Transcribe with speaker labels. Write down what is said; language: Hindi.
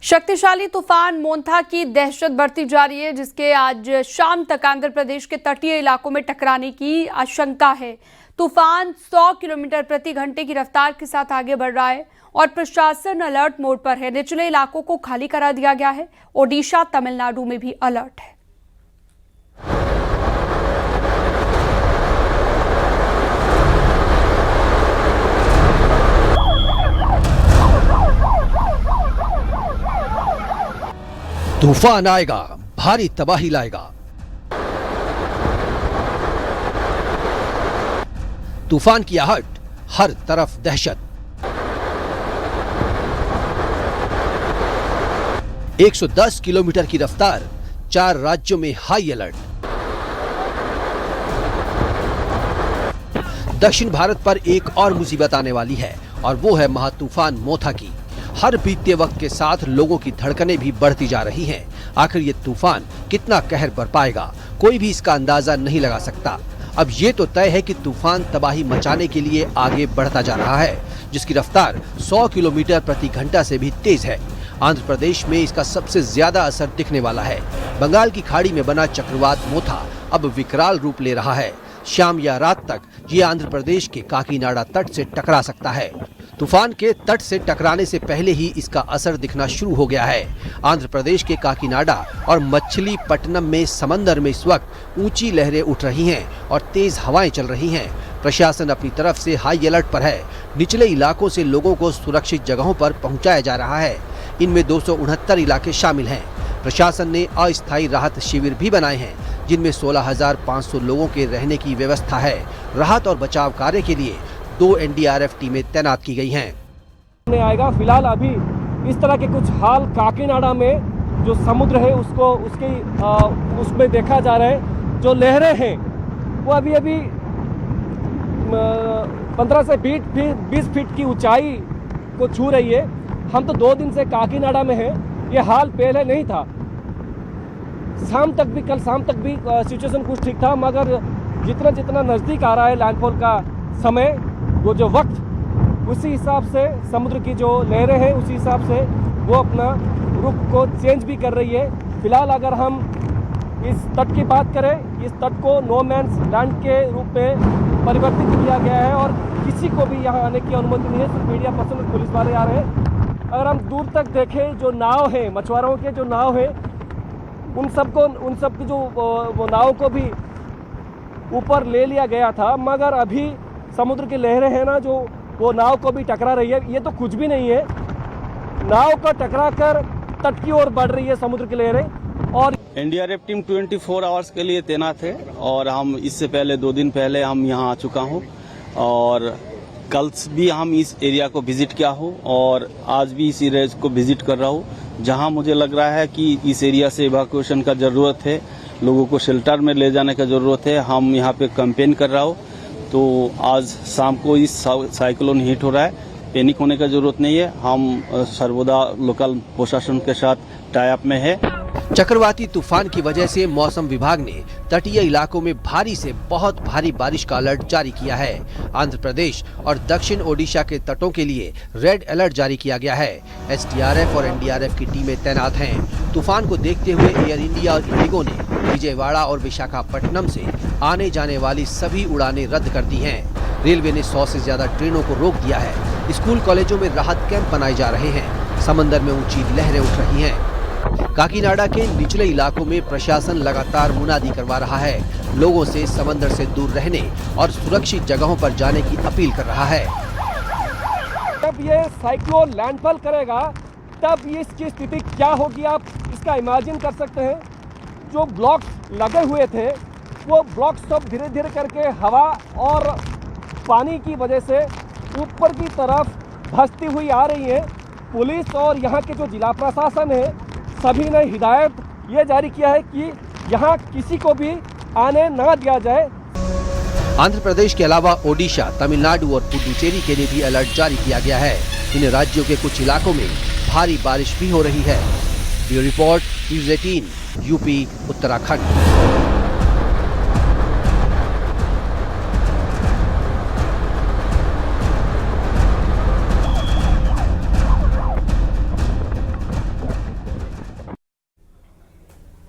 Speaker 1: शक्तिशाली तूफान मोंथा की दहशत बढ़ती जा रही है, जिसके आज शाम तक आंध्र प्रदेश के तटीय इलाकों में टकराने की आशंका है। तूफान 100 किलोमीटर प्रति घंटे की रफ्तार के साथ आगे बढ़ रहा है और प्रशासन अलर्ट मोड पर है। निचले इलाकों को खाली करा दिया गया है। ओडिशा, तमिलनाडु में भी अलर्ट है।
Speaker 2: तूफान आएगा, भारी तबाही लाएगा। तूफान की आहट, हर तरफ दहशत। 110 किलोमीटर की रफ्तार, 4 राज्यों में हाई अलर्ट। दक्षिण भारत पर एक और मुसीबत आने वाली है और वो है महातूफान मोथा की। हर बीतते वक्त के साथ लोगों की धड़कनें भी बढ़ती जा रही हैं। आखिर ये तूफान कितना कहर बरपाएगा, कोई भी इसका अंदाजा नहीं लगा सकता। अब ये तो तय है कि तूफान तबाही मचाने के लिए आगे बढ़ता जा रहा है, जिसकी रफ्तार 100 किलोमीटर प्रति घंटा से भी तेज है। आंध्र प्रदेश में इसका सबसे ज्यादा असर दिखने वाला है। बंगाल की खाड़ी में बना चक्रवात मोथा अब विकराल रूप ले रहा है। शाम या रात तक ये आंध्र प्रदेश के काकीनाडा तट से टकरा सकता है। तूफान के तट से टकराने से पहले ही इसका असर दिखना शुरू हो गया है। आंध्र प्रदेश के काकीनाडा और मछलीपट्टनम में समंदर में इस वक्त ऊंची लहरें उठ रही हैं और तेज हवाएं चल रही हैं। प्रशासन अपनी तरफ से हाई अलर्ट पर है। निचले इलाकों से लोगों को सुरक्षित जगहों पर पहुंचाया जा रहा है। इनमें 269 इलाके शामिल हैं। प्रशासन ने अस्थायी राहत शिविर भी बनाए हैं, जिनमें 16,500 लोगों के रहने की व्यवस्था है। राहत और बचाव कार्य के लिए 2 NDRF टीमें तैनात की गई हैं।
Speaker 3: आएगा फिलहाल अभी इस तरह के कुछ हाल काकीनाडा में जो समुद्र है उसमें देखा जा रहा है। जो लहरें हैं वो अभी 15 से 20 फीट की ऊंचाई को छू रही है। हम तो 2 दिन से काकीनाडा में हैं। ये हाल पहले नहीं था। कल शाम तक भी सिचुएशन कुछ ठीक था, मगर जितना नज़दीक आ रहा है लैंडफॉल का समय, वो जो वक्त, उसी हिसाब से समुद्र की जो लहरें हैं उसी हिसाब से वो अपना रुख को चेंज भी कर रही है। फिलहाल अगर हम इस तट की बात करें, इस तट को नो मैन्स लैंड के रूप में परिवर्तित किया गया है और किसी को भी यहाँ आने की अनुमति नहीं है। सिर्फ मीडिया पर्सन और पुलिस वाले आ रहे हैं। अगर हम दूर तक देखें, जो नाव है, मछुआरों के जो नाव है, उन सब की जो वो नाव को भी ऊपर ले लिया गया था, मगर अभी समुद्र की लहरें हैं ना, जो वो नाव को भी टकरा रही है। ये तो कुछ भी नहीं है, नाव को टकरा कर तट की ओर बढ़ रही है समुद्र की लहरें। और
Speaker 4: NDRF टीम 24 आवर्स के लिए तैनात है और हम इससे पहले 2 दिन पहले हम यहाँ आ चुका हूँ और कल भी हम इस एरिया को विजिट किया हूँ और आज भी इस एरिया को विजिट कर रहा हूँ, जहाँ मुझे लग रहा है कि इस एरिया से इवैक्यूएशन का ज़रूरत है, लोगों को शेल्टर में ले जाने का ज़रूरत है। हम यहाँ पे कैंपेन कर रहा हूँ। तो आज शाम को इस साइक्लोन हिट हो रहा है, पैनिक होने का ज़रूरत नहीं है। हम सर्वदा लोकल प्रशासन के साथ टाई अप में है।
Speaker 2: चक्रवाती तूफान की वजह से मौसम विभाग ने तटीय इलाकों में भारी से बहुत भारी बारिश का अलर्ट जारी किया है। आंध्र प्रदेश और दक्षिण ओडिशा के तटों के लिए रेड अलर्ट जारी किया गया है। SDRF और NDRF की टीमें तैनात हैं। तूफान को देखते हुए एयर इंडिया और इंडिगो ने विजयवाड़ा और विशाखापट्टनम से आने जाने वाली सभी उड़ानें रद्द कर दी हैं। रेलवे ने 100 से ज्यादा ट्रेनों को रोक दिया है। स्कूल कॉलेजों में राहत कैंप बनाए जा रहे हैं। समंदर में ऊंची लहरें उठ रही हैं। काकीनाडा के निचले इलाकों में प्रशासन लगातार मुनादी करवा रहा है। लोगों से समंदर से दूर रहने और सुरक्षित जगहों पर जाने की अपील कर रहा है।
Speaker 3: जब ये साइक्लोन लैंडफॉल करेगा, तब इसकी स्थिति क्या होगी, आप इसका इमेजिन कर सकते हैं। जो ब्लॉक्स लगे हुए थे, वो ब्लॉक्स सब धीरे धीरे करके हवा और पानी की वजह से ऊपर की तरफ धंसती हुई आ रही है। पुलिस और यहाँ के जो जिला प्रशासन है, सभी ने हिदायत ये जारी किया है कि यहाँ किसी को भी आने ना दिया जाए।
Speaker 2: आंध्र प्रदेश के अलावा ओडिशा, तमिलनाडु और पुडुचेरी के लिए भी अलर्ट जारी किया गया है। इन राज्यों के कुछ इलाकों में भारी बारिश भी हो रही है। Bureau report, News 18, UP, Uttarakhand.